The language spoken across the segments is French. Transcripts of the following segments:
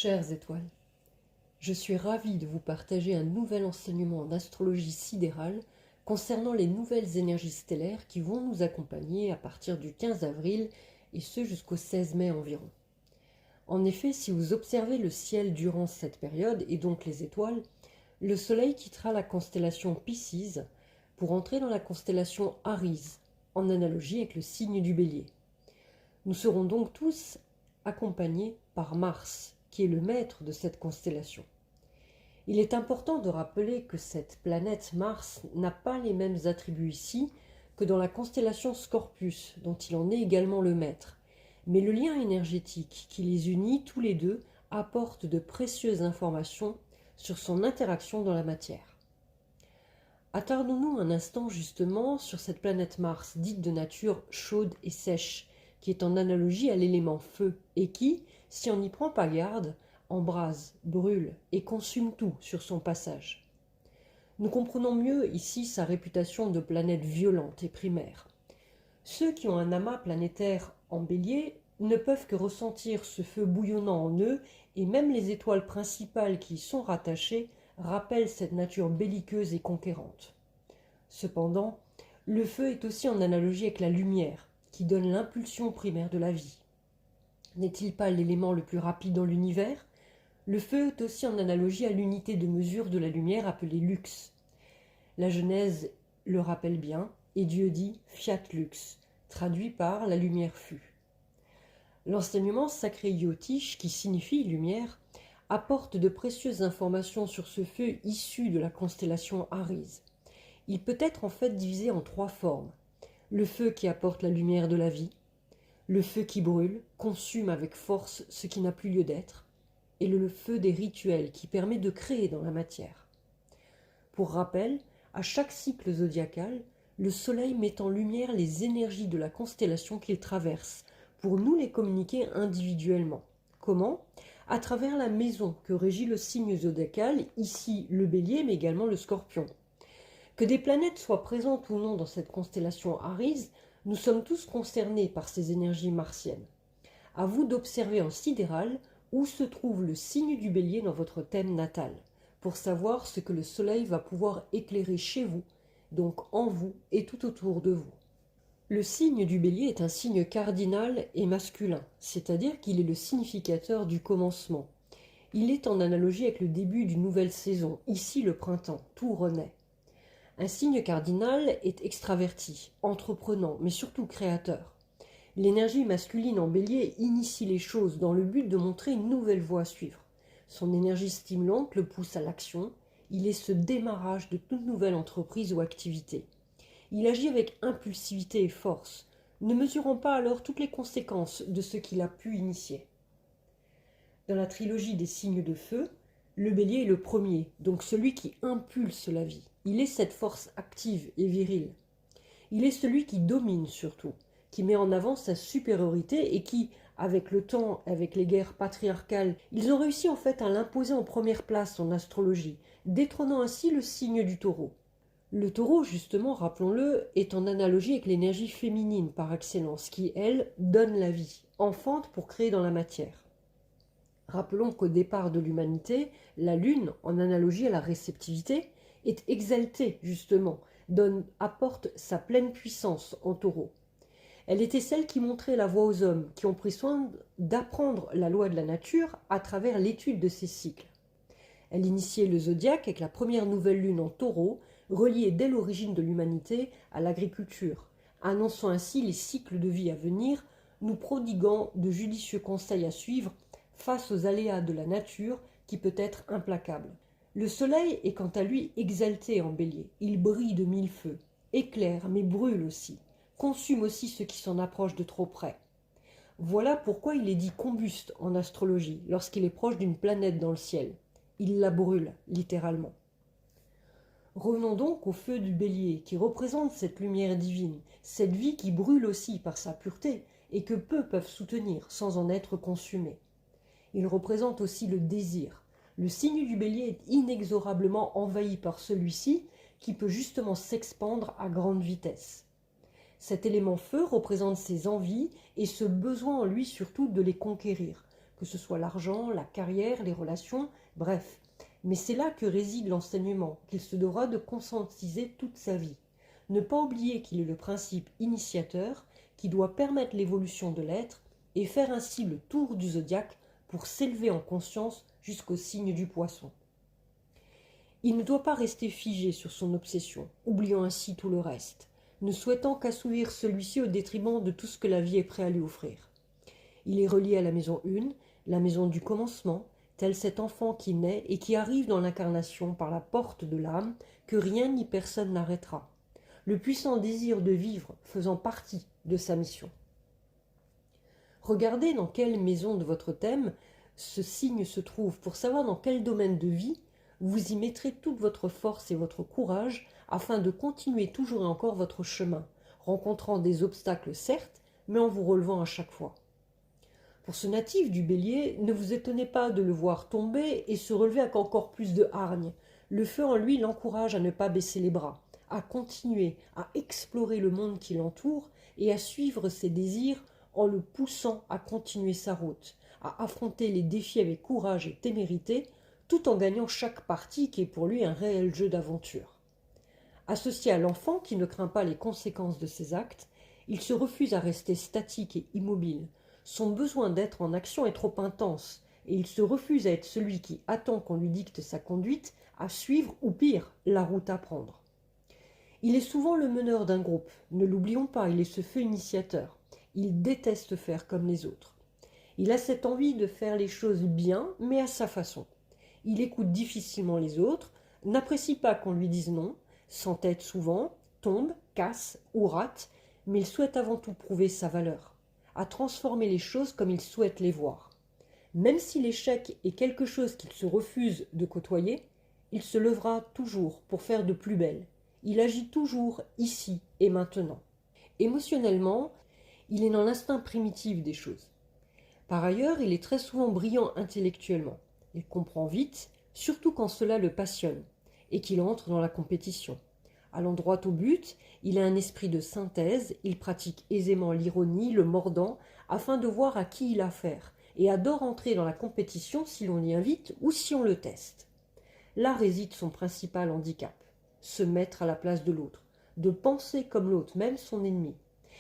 Chères étoiles, je suis ravie de vous partager un nouvel enseignement en astrologie sidérale concernant les nouvelles énergies stellaires qui vont nous accompagner à partir du 15 avril et ce jusqu'au 16 mai environ. En effet, si vous observez le ciel durant cette période et donc les étoiles, le Soleil quittera la constellation Piscis pour entrer dans la constellation Aries, en analogie avec le signe du Bélier. Nous serons donc tous accompagnés par Mars, qui est le maître de cette constellation. Il est important de rappeler que cette planète Mars n'a pas les mêmes attributs ici que dans la constellation Scorpius, dont il en est également le maître. Mais le lien énergétique qui les unit tous les deux apporte de précieuses informations sur son interaction dans la matière. Attardons-nous un instant justement sur cette planète Mars, dite de nature chaude et sèche, qui est en analogie à l'élément feu et qui, si on n'y prend pas garde, embrase, brûle et consume tout sur son passage. Nous comprenons mieux ici sa réputation de planète violente et primaire. Ceux qui ont un amas planétaire en Bélier ne peuvent que ressentir ce feu bouillonnant en eux, et même les étoiles principales qui y sont rattachées rappellent cette nature belliqueuse et conquérante. Cependant, le feu est aussi en analogie avec la lumière, qui donne l'impulsion primaire de la vie. N'est-il pas l'élément le plus rapide dans l'univers ? Le feu est aussi en analogie à l'unité de mesure de la lumière appelée lux. La Genèse le rappelle bien, et Dieu dit « fiat lux », traduit par « la lumière fut ». L'enseignement sacré iotiche, qui signifie lumière, apporte de précieuses informations sur ce feu issu de la constellation Aries. Il peut être en fait divisé en trois formes. Le feu qui apporte la lumière de la vie, le feu qui brûle, consume avec force ce qui n'a plus lieu d'être, et le feu des rituels qui permet de créer dans la matière. Pour rappel, à chaque cycle zodiacal, le Soleil met en lumière les énergies de la constellation qu'il traverse, pour nous les communiquer individuellement. Comment ? À travers la maison que régit le signe zodiacal, ici le Bélier mais également le Scorpion. Que des planètes soient présentes ou non dans cette constellation Aries, nous sommes tous concernés par ces énergies martiennes. À vous d'observer en sidéral où se trouve le signe du Bélier dans votre thème natal, pour savoir ce que le Soleil va pouvoir éclairer chez vous, donc en vous et tout autour de vous. Le signe du Bélier est un signe cardinal et masculin, c'est-à-dire qu'il est le significateur du commencement. Il est en analogie avec le début d'une nouvelle saison, ici le printemps, tout renaît. Un signe cardinal est extraverti, entreprenant, mais surtout créateur. L'énergie masculine en Bélier initie les choses dans le but de montrer une nouvelle voie à suivre. Son énergie stimulante le pousse à l'action. Il est ce démarrage de toute nouvelle entreprise ou activité. Il agit avec impulsivité et force, ne mesurant pas alors toutes les conséquences de ce qu'il a pu initier. Dans la trilogie des signes de feu, le Bélier est le premier, donc celui qui impulse la vie. Il est cette force active et virile. Il est celui qui domine surtout, qui met en avant sa supériorité et qui, avec le temps, avec les guerres patriarcales, ils ont réussi en fait à l'imposer en première place en astrologie, détrônant ainsi le signe du Taureau. Le Taureau, justement, rappelons-le, est en analogie avec l'énergie féminine par excellence, qui, elle, donne la vie, enfante pour créer dans la matière. Rappelons qu'au départ de l'humanité, la Lune, en analogie à la réceptivité, est exaltée, justement, apporte sa pleine puissance en Taureau. Elle était celle qui montrait la voie aux hommes, qui ont pris soin d'apprendre la loi de la nature à travers l'étude de ces cycles. Elle initiait le zodiaque avec la première nouvelle lune en Taureau, reliée dès l'origine de l'humanité à l'agriculture, annonçant ainsi les cycles de vie à venir, nous prodiguant de judicieux conseils à suivre face aux aléas de la nature qui peut être implacable. Le soleil est quant à lui exalté en Bélier. Il brille de mille feux, éclaire mais brûle aussi, consume aussi ceux qui s'en approchent de trop près. Voilà pourquoi il est dit combuste en astrologie lorsqu'il est proche d'une planète dans le ciel. Il la brûle, littéralement. Revenons donc au feu du Bélier, qui représente cette lumière divine, cette vie qui brûle aussi par sa pureté et que peu peuvent soutenir sans en être consumés. Il représente aussi le désir. Le signe du Bélier est inexorablement envahi par celui-ci qui peut justement s'expandre à grande vitesse. Cet élément feu représente ses envies et ce besoin en lui surtout de les conquérir, que ce soit l'argent, la carrière, les relations, bref. Mais c'est là que réside l'enseignement, qu'il se devra de conscientiser toute sa vie. Ne pas oublier qu'il est le principe initiateur qui doit permettre l'évolution de l'être et faire ainsi le tour du zodiaque pour s'élever en conscience jusqu'au signe du poisson. Il ne doit pas rester figé sur son obsession, oubliant ainsi tout le reste, ne souhaitant qu'assouvir celui-ci au détriment de tout ce que la vie est prête à lui offrir. Il est relié à la maison 1, la maison du commencement, tel cet enfant qui naît et qui arrive dans l'incarnation par la porte de l'âme que rien ni personne n'arrêtera, le puissant désir de vivre faisant partie de sa mission. Regardez dans quelle maison de votre thème ce signe se trouve pour savoir dans quel domaine de vie vous y mettrez toute votre force et votre courage afin de continuer toujours et encore votre chemin, rencontrant des obstacles certes, mais en vous relevant à chaque fois. Pour ce natif du Bélier, ne vous étonnez pas de le voir tomber et se relever avec encore plus de hargne. Le feu en lui l'encourage à ne pas baisser les bras, à continuer, à explorer le monde qui l'entoure et à suivre ses désirs en le poussant à continuer sa route, à affronter les défis avec courage et témérité, tout en gagnant chaque partie qui est pour lui un réel jeu d'aventure. Associé à l'enfant qui ne craint pas les conséquences de ses actes, il se refuse à rester statique et immobile. Son besoin d'être en action est trop intense, et il se refuse à être celui qui attend qu'on lui dicte sa conduite, à suivre ou pire, la route à prendre. Il est souvent le meneur d'un groupe, ne l'oublions pas, il est ce feu initiateur. Il déteste faire comme les autres. Il a cette envie de faire les choses bien, mais à sa façon. Il écoute difficilement les autres, n'apprécie pas qu'on lui dise non, s'entête souvent, tombe, casse ou rate, mais il souhaite avant tout prouver sa valeur, à transformer les choses comme il souhaite les voir. Même si l'échec est quelque chose qu'il se refuse de côtoyer, il se lèvera toujours pour faire de plus belle. Il agit toujours ici et maintenant. Émotionnellement, il est dans l'instinct primitif des choses. Par ailleurs, il est très souvent brillant intellectuellement. Il comprend vite, surtout quand cela le passionne, et qu'il entre dans la compétition. Allant droit au but, il a un esprit de synthèse, il pratique aisément l'ironie, le mordant, afin de voir à qui il a affaire, et adore entrer dans la compétition si l'on l'y invite ou si on le teste. Là réside son principal handicap, se mettre à la place de l'autre, de penser comme l'autre, même son ennemi.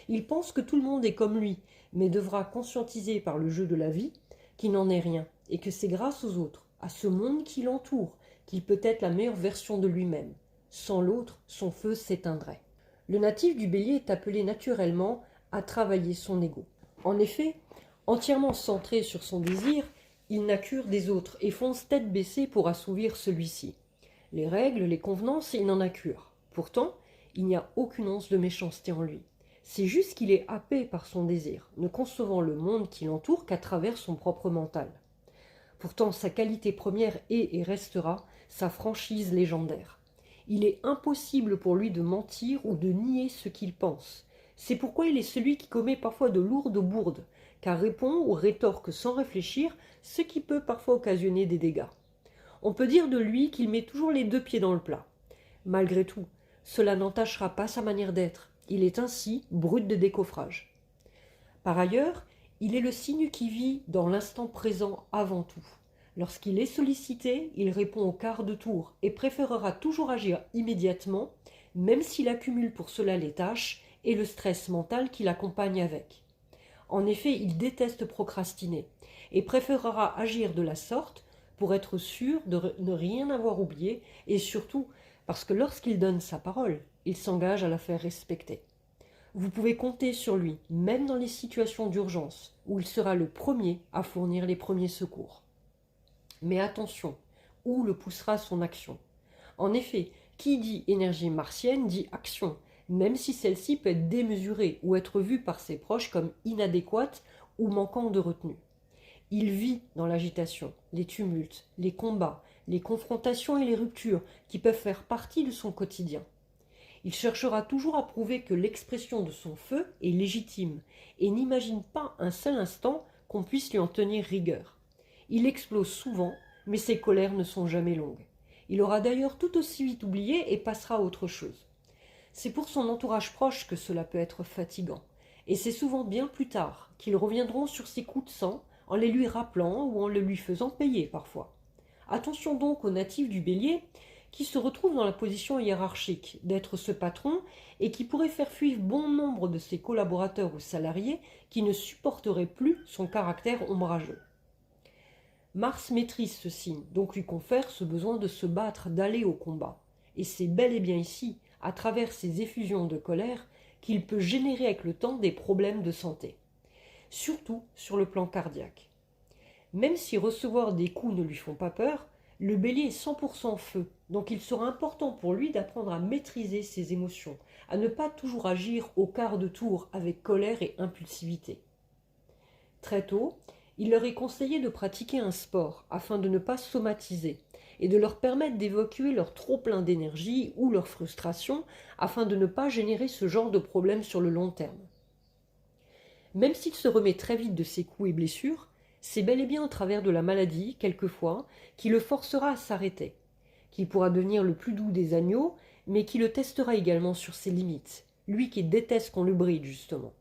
Il pense que tout le monde est comme lui, mais devra conscientiser par le jeu de la vie qu'il n'en est rien, et que c'est grâce aux autres, à ce monde qui l'entoure, qu'il peut être la meilleure version de lui-même. Sans l'autre, son feu s'éteindrait. Le natif du Bélier est appelé naturellement à travailler son ego. En effet, entièrement centré sur son désir, il n'a cure des autres et fonce tête baissée pour assouvir celui-ci. Les règles, les convenances, il n'en a cure. Pourtant, il n'y a aucune once de méchanceté en lui. C'est juste qu'il est happé par son désir, ne concevant le monde qui l'entoure qu'à travers son propre mental. Pourtant, sa qualité première est et restera sa franchise légendaire. Il est impossible pour lui de mentir ou de nier ce qu'il pense. C'est pourquoi il est celui qui commet parfois de lourdes bourdes, car répond ou rétorque sans réfléchir, ce qui peut parfois occasionner des dégâts. On peut dire de lui qu'il met toujours les deux pieds dans le plat. Malgré tout, cela n'entachera pas sa manière d'être. Il est ainsi brut de décoffrage. Par ailleurs, il est le signe qui vit dans l'instant présent avant tout. Lorsqu'il est sollicité, il répond au quart de tour et préférera toujours agir immédiatement, même s'il accumule pour cela les tâches et le stress mental qui l'accompagne avec. En effet, il déteste procrastiner et préférera agir de la sorte pour être sûr de ne rien avoir oublié et surtout parce que lorsqu'il donne sa parole, il s'engage à la faire respecter. Vous pouvez compter sur lui, même dans les situations d'urgence, où il sera le premier à fournir les premiers secours. Mais attention, où le poussera son action? En effet, qui dit énergie martienne dit action, même si celle-ci peut être démesurée ou être vue par ses proches comme inadéquate ou manquant de retenue. Il vit dans l'agitation, les tumultes, les combats, les confrontations et les ruptures qui peuvent faire partie de son quotidien. Il cherchera toujours à prouver que l'expression de son feu est légitime et n'imagine pas un seul instant qu'on puisse lui en tenir rigueur. Il explose souvent, mais ses colères ne sont jamais longues. Il aura d'ailleurs tout aussi vite oublié et passera à autre chose. C'est pour son entourage proche que cela peut être fatigant, et c'est souvent bien plus tard qu'ils reviendront sur ses coups de sang en les lui rappelant ou en le lui faisant payer parfois. Attention donc aux natifs du Bélier qui se retrouvent dans la position hiérarchique d'être ce patron et qui pourrait faire fuir bon nombre de ses collaborateurs ou salariés qui ne supporteraient plus son caractère ombrageux. Mars maîtrise ce signe, donc lui confère ce besoin de se battre, d'aller au combat. Et c'est bel et bien ici, à travers ces effusions de colère, qu'il peut générer avec le temps des problèmes de santé. Surtout sur le plan cardiaque. Même si recevoir des coups ne lui font pas peur, le Bélier est 100% feu, donc il sera important pour lui d'apprendre à maîtriser ses émotions, à ne pas toujours agir au quart de tour avec colère et impulsivité. Très tôt, il leur est conseillé de pratiquer un sport afin de ne pas somatiser et de leur permettre d'évacuer leur trop-plein d'énergie ou leur frustration afin de ne pas générer ce genre de problème sur le long terme. Même s'il se remet très vite de ses coups et blessures, c'est bel et bien au travers de la maladie, quelquefois, qui le forcera à s'arrêter, qu'il pourra devenir le plus doux des agneaux, mais qui le testera également sur ses limites, lui qui déteste qu'on le bride justement.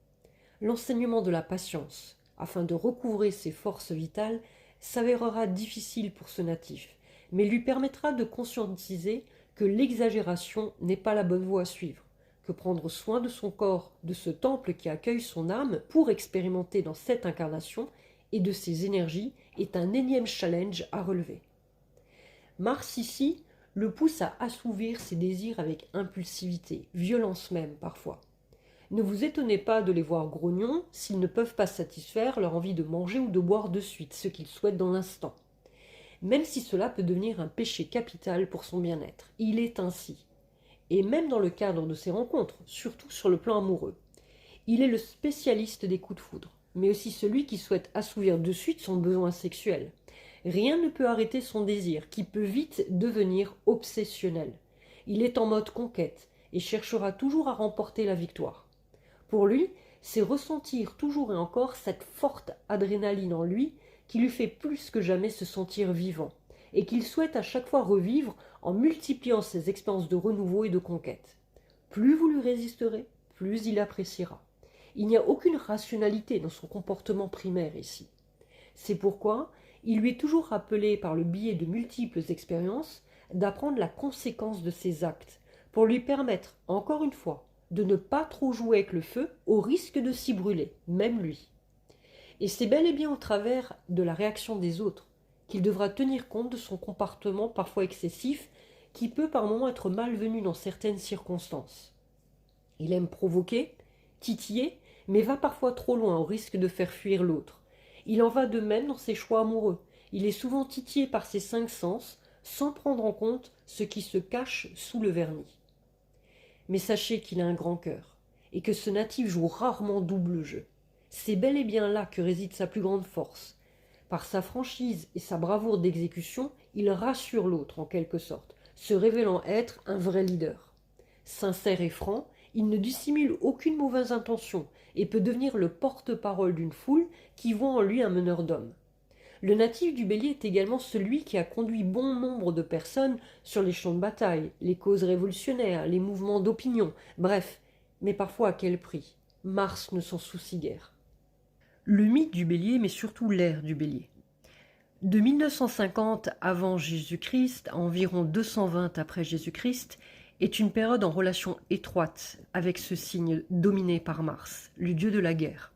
L'enseignement de la patience, afin de recouvrer ses forces vitales, s'avérera difficile pour ce natif, mais lui permettra de conscientiser que l'exagération n'est pas la bonne voie à suivre, que prendre soin de son corps, de ce temple qui accueille son âme pour expérimenter dans cette incarnation et de ses énergies est un énième challenge à relever. Mars ici le pousse à assouvir ses désirs avec impulsivité, violence même parfois. Ne vous étonnez pas de les voir grognons s'ils ne peuvent pas satisfaire leur envie de manger ou de boire de suite ce qu'ils souhaitent dans l'instant. Même si cela peut devenir un péché capital pour son bien-être, il est ainsi. Et même dans le cadre de ses rencontres, surtout sur le plan amoureux. Il est le spécialiste des coups de foudre, mais aussi celui qui souhaite assouvir de suite son besoin sexuel. Rien ne peut arrêter son désir, qui peut vite devenir obsessionnel. Il est en mode conquête et cherchera toujours à remporter la victoire. Pour lui, c'est ressentir toujours et encore cette forte adrénaline en lui qui lui fait plus que jamais se sentir vivant et qu'il souhaite à chaque fois revivre en multipliant ses expériences de renouveau et de conquête. Plus vous lui résisterez, plus il appréciera. Il n'y a aucune rationalité dans son comportement primaire ici. C'est pourquoi il lui est toujours rappelé par le biais de multiples expériences d'apprendre la conséquence de ses actes pour lui permettre, encore une fois, de ne pas trop jouer avec le feu au risque de s'y brûler, même lui. Et c'est bel et bien au travers de la réaction des autres qu'il devra tenir compte de son comportement parfois excessif qui peut par moments être malvenu dans certaines circonstances. Il aime provoquer, titiller, mais va parfois trop loin au risque de faire fuir l'autre. Il en va de même dans ses choix amoureux. Il est souvent titillé par ses 5 sens sans prendre en compte ce qui se cache sous le vernis. Mais sachez qu'il a un grand cœur, et que ce natif joue rarement double jeu. C'est bel et bien là que réside sa plus grande force. Par sa franchise et sa bravoure d'exécution, il rassure l'autre en quelque sorte, se révélant être un vrai leader. Sincère et franc, il ne dissimule aucune mauvaise intention et peut devenir le porte-parole d'une foule qui voit en lui un meneur d'hommes. Le natif du Bélier est également celui qui a conduit bon nombre de personnes sur les champs de bataille, les causes révolutionnaires, les mouvements d'opinion, bref, mais parfois à quel prix? Mars ne s'en soucie guère. Le mythe du Bélier, mais surtout l'ère du Bélier. De 1950 avant Jésus-Christ à environ 220 après Jésus-Christ est une période en relation étroite avec ce signe dominé par Mars, le dieu de la guerre.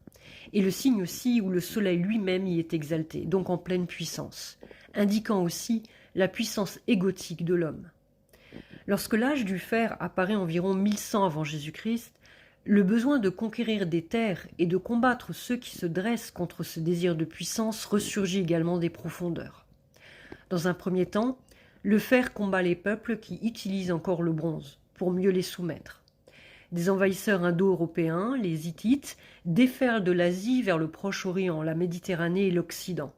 Et le signe aussi où le soleil lui-même y est exalté, donc en pleine puissance, indiquant aussi la puissance égotique de l'homme. Lorsque l'âge du fer apparaît environ 1100 avant Jésus-Christ, le besoin de conquérir des terres et de combattre ceux qui se dressent contre ce désir de puissance ressurgit également des profondeurs. Dans un premier temps, le fer combat les peuples qui utilisent encore le bronze pour mieux les soumettre. Des envahisseurs indo-européens, les Hittites, déferlent de l'Asie vers le Proche-Orient, la Méditerranée et l'Occident.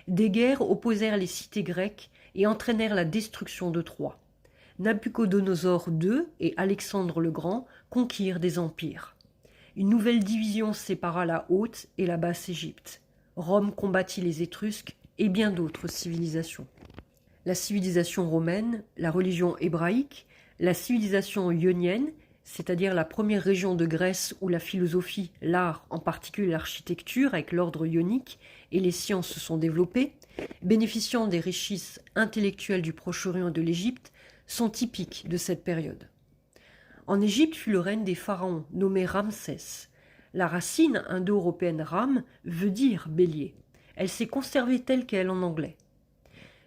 Des guerres opposèrent les cités grecques et entraînèrent la destruction de Troie. Nabuchodonosor II et Alexandre le Grand conquirent des empires. Une nouvelle division sépara la Haute et la Basse Égypte. Rome combattit les Étrusques et bien d'autres civilisations. La civilisation romaine, la religion hébraïque, la civilisation ionienne, c'est-à-dire la première région de Grèce où la philosophie, l'art, en particulier l'architecture avec l'ordre ionique, et les sciences se sont développées, bénéficiant des richesses intellectuelles du Proche-Orient et de l'Égypte, sont typiques de cette période. En Égypte fut le règne des pharaons, nommé Ramsès. La racine indo-européenne Ram veut dire bélier. Elle s'est conservée telle qu'elle en anglais.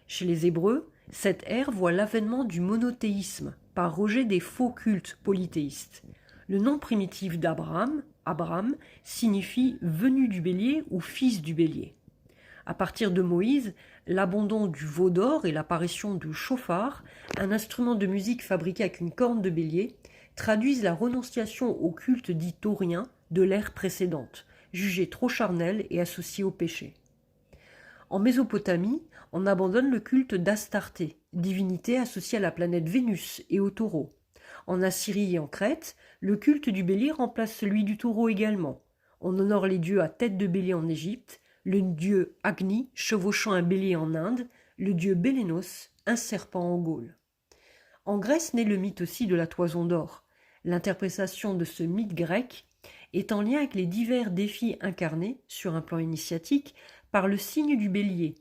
Chez les Hébreux, cette ère voit l'avènement du monothéisme par rejet des faux cultes polythéistes. Le nom primitif d'Abraham, Abraham, signifie venu du bélier ou fils du bélier. À partir de Moïse, l'abandon du veau d'or et l'apparition du chauffard, un instrument de musique fabriqué avec une corne de bélier, traduisent la renonciation au culte dit taurien de l'ère précédente, jugé trop charnel et associé au péché. En Mésopotamie, on abandonne le culte d'Astarté, divinité associée à la planète Vénus et au taureau. En Assyrie et en Crète, le culte du bélier remplace celui du taureau également. On honore les dieux à tête de bélier en Égypte, le dieu Agni chevauchant un bélier en Inde, le dieu Bélénos, un serpent en Gaule. En Grèce naît le mythe aussi de la toison d'or. L'interprétation de ce mythe grec est en lien avec les divers défis incarnés, sur un plan initiatique, par le signe du bélier,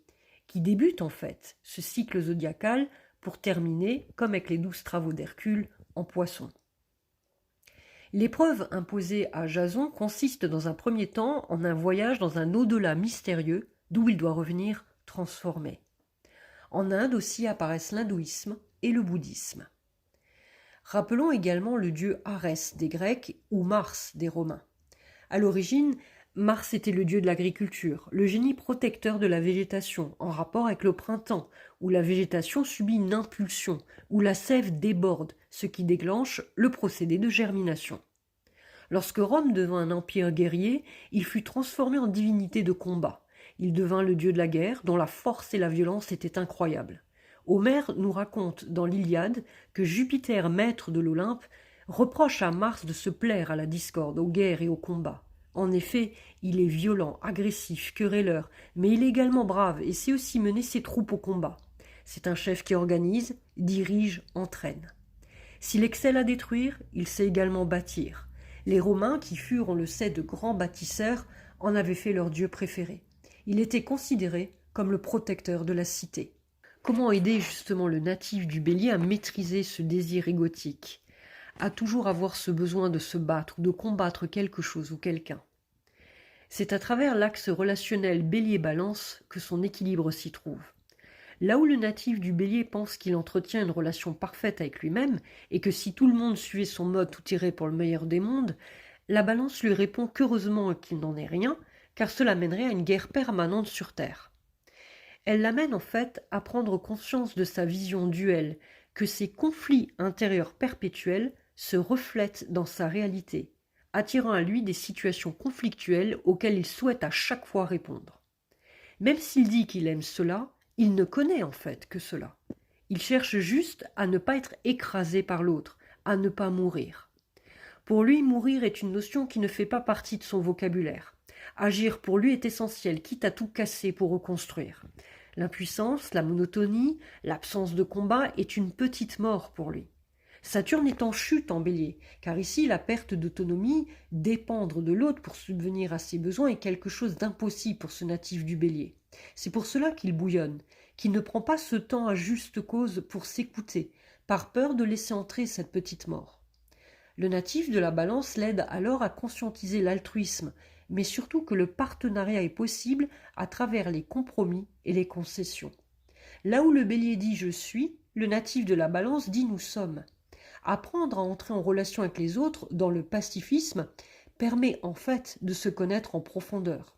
qui débute en fait ce cycle zodiacal pour terminer, comme avec les 12 travaux d'Hercule, en poisson. L'épreuve imposée à Jason consiste dans un premier temps en un voyage dans un au-delà mystérieux d'où il doit revenir transformé. En Inde aussi apparaissent l'hindouisme et le bouddhisme. Rappelons également le dieu Arès des Grecs ou Mars des Romains. À l'origine, Mars était le dieu de l'agriculture, le génie protecteur de la végétation, en rapport avec le printemps, où la végétation subit une impulsion, où la sève déborde, ce qui déclenche le procédé de germination. Lorsque Rome devint un empire guerrier, il fut transformé en divinité de combat. Il devint le dieu de la guerre, dont la force et la violence étaient incroyables. Homère nous raconte dans l'Iliade que Jupiter, maître de l'Olympe, reproche à Mars de se plaire à la discorde, aux guerres et aux combats. En effet, il est violent, agressif, querelleur, mais il est également brave et sait aussi mener ses troupes au combat. C'est un chef qui organise, dirige, entraîne. S'il excelle à détruire, il sait également bâtir. Les Romains, qui furent, on le sait, de grands bâtisseurs, en avaient fait leur dieu préféré. Il était considéré comme le protecteur de la cité. Comment aider justement le natif du bélier à maîtriser ce désir égotique, à toujours avoir ce besoin de se battre, de combattre quelque chose ou quelqu'un? C'est à travers l'axe relationnel bélier-balance que son équilibre s'y trouve. Là où le natif du bélier pense qu'il entretient une relation parfaite avec lui-même et que si tout le monde suivait son mode tout irait pour le meilleur des mondes, la balance lui répond qu'heureusement qu'il n'en est rien, car cela mènerait à une guerre permanente sur Terre. Elle l'amène en fait à prendre conscience de sa vision duelle, que ces conflits intérieurs perpétuels se reflètent dans sa réalité, attirant à lui des situations conflictuelles auxquelles il souhaite à chaque fois répondre. Même s'il dit qu'il aime cela, il ne connaît en fait que cela. Il cherche juste à ne pas être écrasé par l'autre, à ne pas mourir. Pour lui, mourir est une notion qui ne fait pas partie de son vocabulaire. Agir pour lui est essentiel, quitte à tout casser pour reconstruire. L'impuissance, la monotonie, l'absence de combat est une petite mort pour lui. Saturne est en chute en bélier, car ici la perte d'autonomie, dépendre de l'autre pour subvenir à ses besoins est quelque chose d'impossible pour ce natif du bélier. C'est pour cela qu'il bouillonne, qu'il ne prend pas ce temps à juste cause pour s'écouter, par peur de laisser entrer cette petite mort. Le natif de la balance l'aide alors à conscientiser l'altruisme, mais surtout que le partenariat est possible à travers les compromis et les concessions. Là où le bélier dit « je suis », le natif de la balance dit « nous sommes ». Apprendre à entrer en relation avec les autres dans le pacifisme permet en fait de se connaître en profondeur.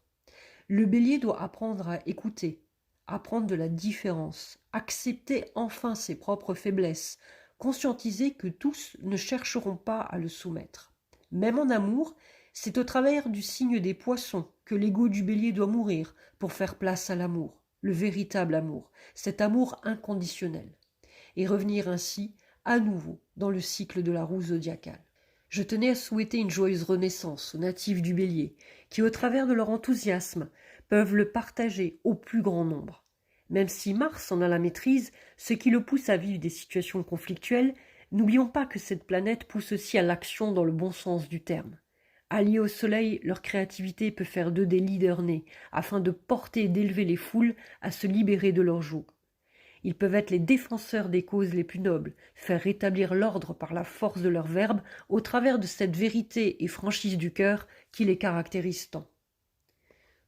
Le bélier doit apprendre à écouter, apprendre de la différence, accepter enfin ses propres faiblesses, conscientiser que tous ne chercheront pas à le soumettre. Même en amour, c'est au travers du signe des poissons que l'ego du bélier doit mourir pour faire place à l'amour, le véritable amour, cet amour inconditionnel, et revenir ainsi à nouveau dans le cycle de la roue zodiacale. Je tenais à souhaiter une joyeuse renaissance aux natifs du bélier, qui au travers de leur enthousiasme peuvent le partager au plus grand nombre. Même si Mars en a la maîtrise, ce qui le pousse à vivre des situations conflictuelles, n'oublions pas que cette planète pousse aussi à l'action dans le bon sens du terme. Alliés au soleil, leur créativité peut faire d'eux des leaders nés, afin de porter et d'élever les foules à se libérer de leur joug. Ils peuvent être les défenseurs des causes les plus nobles, faire rétablir l'ordre par la force de leur verbe au travers de cette vérité et franchise du cœur qui les caractérise tant.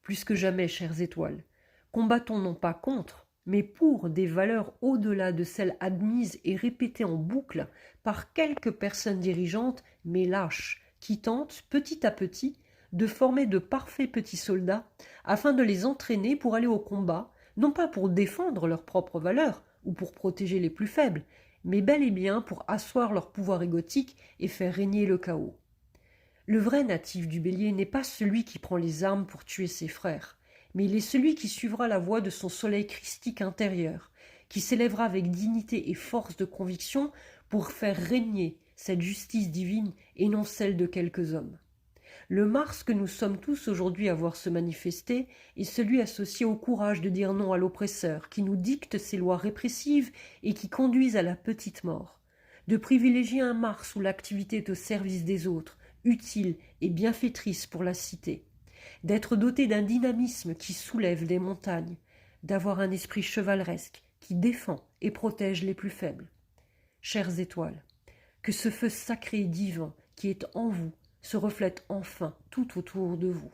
Plus que jamais, chères étoiles, combattons non pas contre, mais pour des valeurs au-delà de celles admises et répétées en boucle par quelques personnes dirigeantes, mais lâches, qui tentent, petit à petit, de former de parfaits petits soldats afin de les entraîner pour aller au combat, non pas pour défendre leurs propres valeurs ou pour protéger les plus faibles, mais bel et bien pour asseoir leur pouvoir égotique et faire régner le chaos. Le vrai natif du bélier n'est pas celui qui prend les armes pour tuer ses frères, mais il est celui qui suivra la voie de son soleil christique intérieur, qui s'élèvera avec dignité et force de conviction pour faire régner cette justice divine et non celle de quelques hommes. Le Mars que nous sommes tous aujourd'hui à voir se manifester est celui associé au courage de dire non à l'oppresseur qui nous dicte ses lois répressives et qui conduisent à la petite mort, de privilégier un Mars où l'activité est au service des autres, utile et bienfaitrice pour la cité, d'être doté d'un dynamisme qui soulève des montagnes, d'avoir un esprit chevaleresque qui défend et protège les plus faibles. Chères étoiles, que ce feu sacré et divin qui est en vous se reflète enfin tout autour de vous.